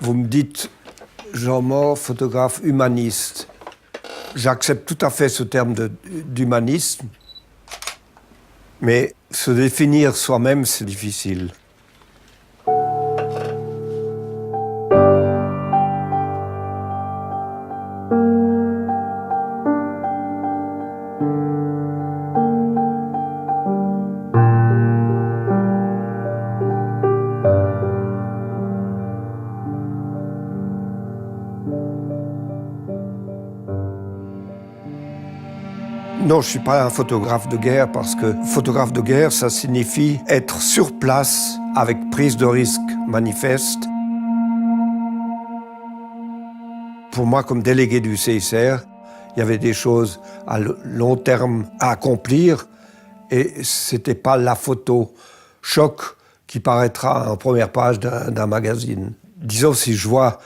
Vous me dites, Jean Mort, photographe humaniste. J'accepte tout à fait ce terme d'humanisme, mais se définir soi-même, c'est difficile. Non, je ne suis pas un photographe de guerre parce que photographe de guerre, ça signifie être sur place avec prise de risque manifeste. Pour moi, comme délégué du CICR, il y avait des choses à long terme à accomplir et ce n'était pas la photo choc qui paraîtra en première page d'un magazine. Disons, si je vois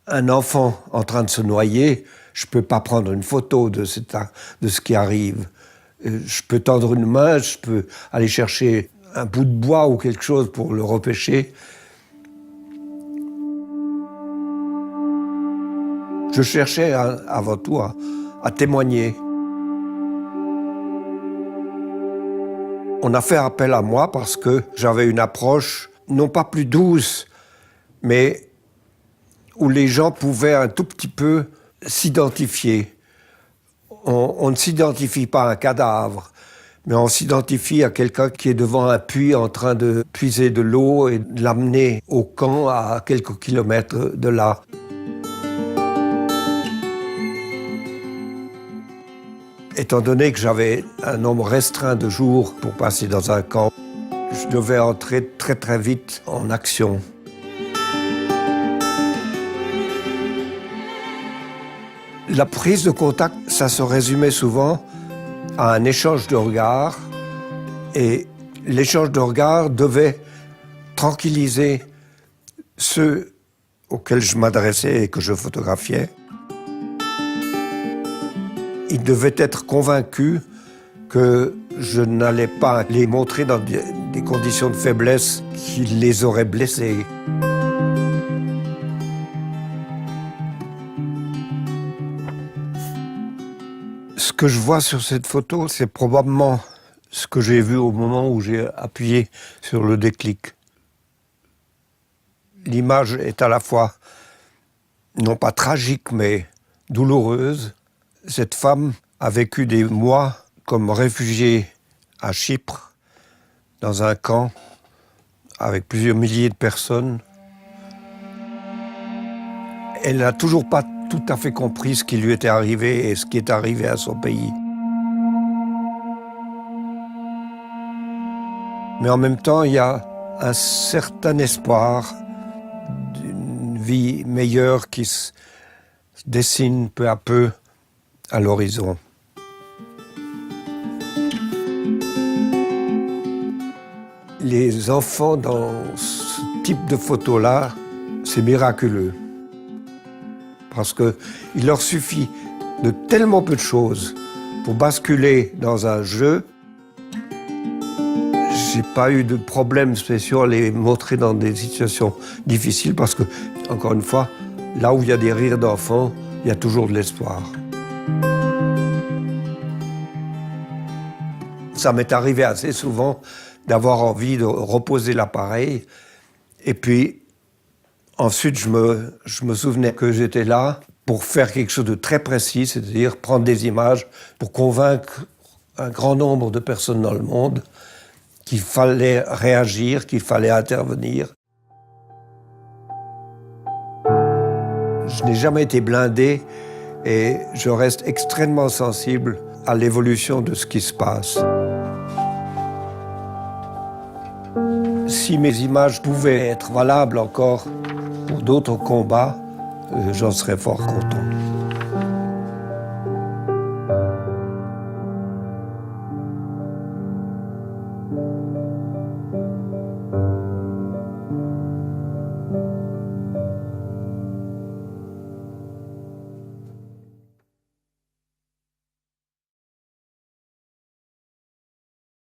un enfant en train de se noyer, je ne peux pas prendre une photo de ce qui arrive. Je peux tendre une main, je peux aller chercher un bout de bois ou quelque chose pour le repêcher. Je cherchais avant tout à témoigner. On a fait appel à moi parce que j'avais une approche non pas plus douce, mais où les gens pouvaient un tout petit peu s'identifier. On ne s'identifie pas à un cadavre, mais on s'identifie à quelqu'un qui est devant un puits en train de puiser de l'eau et de l'amener au camp à quelques kilomètres de là. Étant donné que j'avais un nombre restreint de jours pour passer dans un camp, je devais entrer très très vite en action. La prise de contact, ça se résumait souvent à un échange de regards et l'échange de regards devait tranquilliser ceux auxquels je m'adressais et que je photographiais. Ils devaient être convaincus que je n'allais pas les montrer dans des conditions de faiblesse qui les auraient blessés. Ce que je vois sur cette photo, c'est probablement ce que j'ai vu au moment où j'ai appuyé sur le déclic. L'image est à la fois, non pas tragique, mais douloureuse. Cette femme a vécu des mois comme réfugiée à Chypre, dans un camp, avec plusieurs milliers de personnes. Elle n'a toujours pas tout à fait compris ce qui lui était arrivé et ce qui est arrivé à son pays. Mais en même temps, il y a un certain espoir d'une vie meilleure qui se dessine peu à peu à l'horizon. Les enfants dans ce type de photo-là, c'est miraculeux. Parce qu'il leur suffit de tellement peu de choses pour basculer dans un jeu. J'ai pas eu de problèmes spéciaux à les montrer dans des situations difficiles parce que, encore une fois, là où il y a des rires d'enfants, il y a toujours de l'espoir. Ça m'est arrivé assez souvent d'avoir envie de reposer l'appareil et puis ensuite, je me souvenais que j'étais là pour faire quelque chose de très précis, c'est-à-dire prendre des images pour convaincre un grand nombre de personnes dans le monde qu'il fallait réagir, qu'il fallait intervenir. Je n'ai jamais été blindé et je reste extrêmement sensible à l'évolution de ce qui se passe. Si mes images pouvaient être valables encore pour d'autres combats, j'en serais fort content.